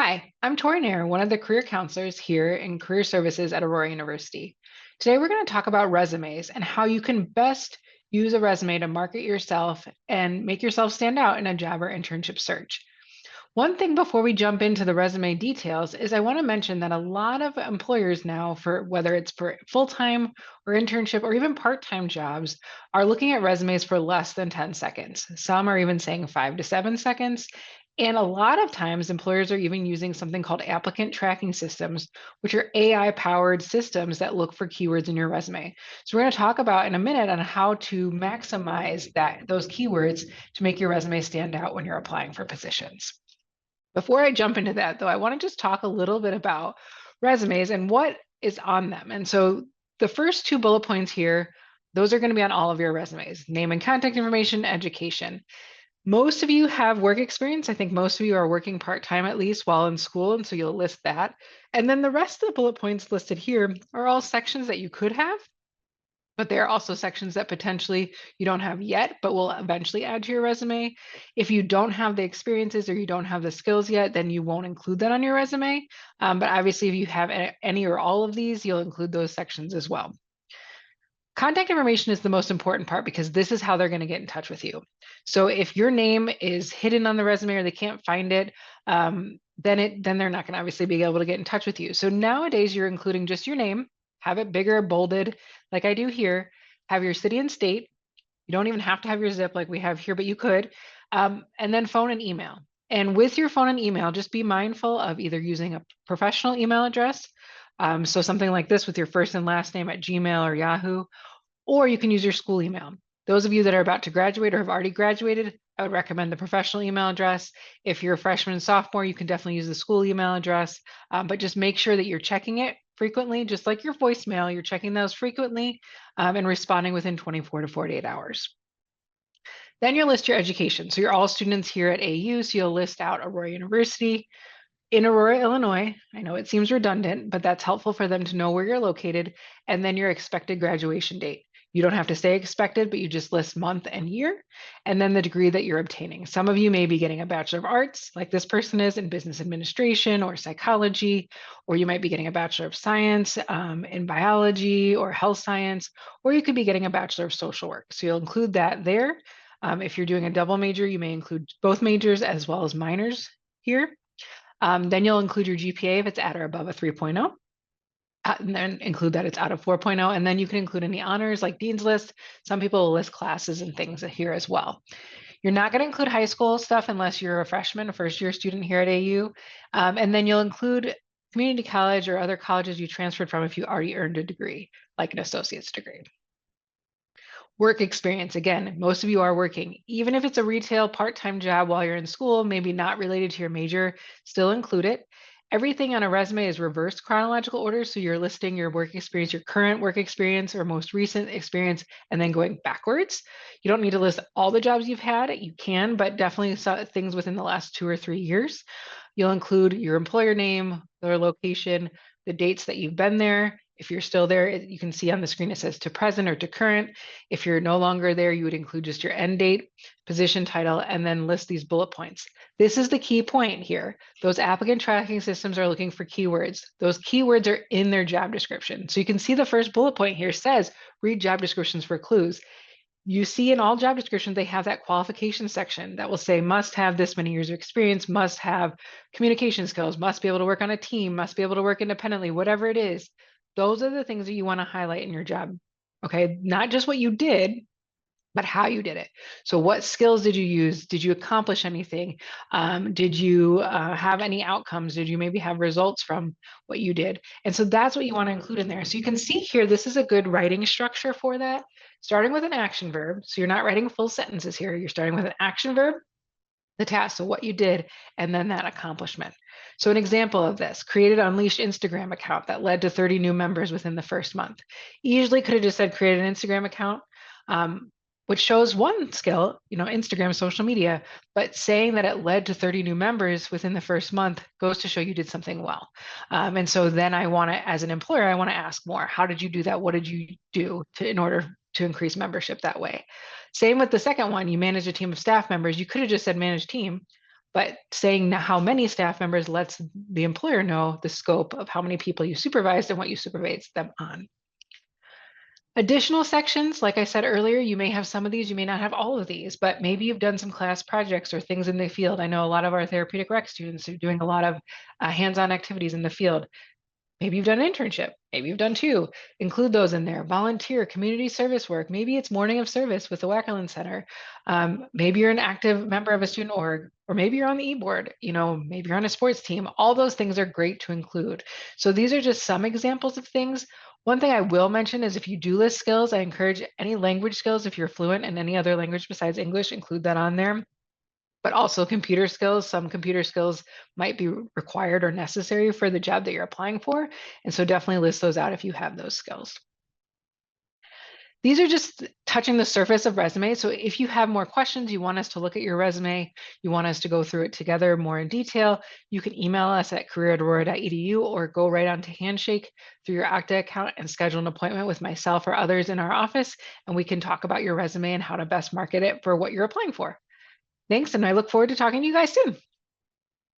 Hi, I'm Tori Nair, one of the career counselors here in Career Services at Aurora University. Today, we're going to talk about resumes and how you can best use a resume to market yourself and make yourself stand out in a job or internship search. One thing before we jump into the resume details is I want to mention that a lot of employers now, for whether it's for full-time or internship or even part-time jobs, are looking at resumes for less than 10 seconds. Some are even saying 5 to 7 seconds. And a lot of times, employers are even using something called applicant tracking systems, which are AI powered systems that look for keywords in your resume. So, we're going to talk about in a minute on how to maximize those keywords to make your resume stand out when you're applying for positions. Before I jump into that, though, I want to just talk a little bit about resumes and what is on them. And so the first two bullet points here, those are going to be on all of your resumes: name and contact information, education. Most of you have work experience. I think most of you are working part-time at least while in school, and so you'll list that. And then the rest of the bullet points listed here are all sections that you could have, but there are also sections that potentially you don't have yet, but will eventually add to your resume. If you don't have the experiences or you don't have the skills yet, then you won't include that on your resume. But obviously, if you have any or all of these, you'll include those sections as well. Contact information is the most important part because this is how they're going to get in touch with you. So if your name is hidden on the resume or they can't find it, then they're not going to obviously be able to get in touch with you. So nowadays you're including just your name, have it bigger, bolded, like I do here. Have your city and state. You don't even have to have your zip like we have here, but you could. And then phone and email. And with your phone and email, just be mindful of either using a professional email address. So something like this with your first and last name at Gmail or Yahoo, or you can use your school email. Those of you that are about to graduate or have already graduated, I would recommend the professional email address. If you're a freshman and sophomore, you can definitely use the school email address, but just make sure that you're checking it frequently, just like your voicemail, you're checking those frequently and responding within 24 to 48 hours. Then you'll list your education. So you're all students here at AU, so you'll list out Aurora University in Aurora, Illinois. I know it seems redundant, but that's helpful for them to know where you're located, and then your expected graduation date. You don't have to say expected, but you just list month and year, and then the degree that you're obtaining. Some of you may be getting a Bachelor of Arts, like this person is in business administration or psychology, or you might be getting a Bachelor of Science in biology or health science, or you could be getting a Bachelor of Social Work. So you'll include that there. If you're doing a double major, you may include both majors as well as minors here. Then you'll include your GPA if it's at or above a 3.0. And then include that it's out of 4.0. And then you can include any honors like Dean's List. Some people will list classes and things here as well. You're not going to include high school stuff unless you're a freshman, a first year student here at AU. And then you'll include community college or other colleges you transferred from if you already earned a degree, like an associate's degree. Work experience, again, most of you are working. Even if it's a retail part-time job while you're in school, maybe not related to your major, still include it. Everything on a resume is reversed chronological order. So you're listing your work experience, your current work experience or most recent experience, and then going backwards. You don't need to list all the jobs you've had. You can, but definitely things within the last 2 or 3 years. You'll include your employer name, their location, the dates that you've been there. If you're still there, you can see on the screen it says to present or to current. If you're no longer there, you would include just your end date, position title, and then list these bullet points. This is the key point here. Those applicant tracking systems are looking for keywords. Those keywords are in their job description. So you can see the first bullet point here says, read job descriptions for clues. You see in all job descriptions, they have that qualification section that will say must have this many years of experience, must have communication skills, must be able to work on a team, must be able to work independently, whatever it is. Those are the things that you want to highlight in your job. Okay, not just what you did, but how you did it. So what skills did you use? Did you accomplish anything? Did you have any outcomes? Did you maybe have results from what you did? And so that's what you want to include in there. So you can see here, this is a good writing structure for that. Starting with an action verb. So you're not writing full sentences here. You're starting with an action verb, the task, so what you did, and then that accomplishment. So an example of this, created Unleashed Instagram account that led to 30 new members within the first month. Easily could have just said create an Instagram account, which shows one skill, Instagram, social media, but saying that it led to 30 new members within the first month goes to show you did something well. And so then I want to, as an employer, I want to ask more. How did you do that? What did you do in order to increase membership that way? Same with the second one, you manage a team of staff members. You could have just said manage team, but saying how many staff members lets the employer know the scope of how many people you supervised and what you supervised them on. Additional sections, like I said earlier, you may have some of these, you may not have all of these, but maybe you've done some class projects or things in the field. I know a lot of our therapeutic rec students are doing a lot of hands-on activities in the field. Maybe you've done an internship. Maybe you've done two. Include those in there. Volunteer, community service work. Maybe it's morning of service with the Wackerland Center. Maybe you're an active member of a student org, or maybe you're on the e-board. Maybe you're on a sports team. All those things are great to include. So these are just some examples of things. One thing I will mention is if you do list skills, I encourage any language skills, if you're fluent in any other language besides English, include that on there, but also computer skills. Some computer skills might be required or necessary for the job that you're applying for. And so definitely list those out if you have those skills. These are just touching the surface of resumes. So if you have more questions, you want us to look at your resume, you want us to go through it together more in detail, you can email us at career@aurora.edu or go right onto Handshake through your Okta account and schedule an appointment with myself or others in our office, and we can talk about your resume and how to best market it for what you're applying for. Thanks, and I look forward to talking to you guys soon.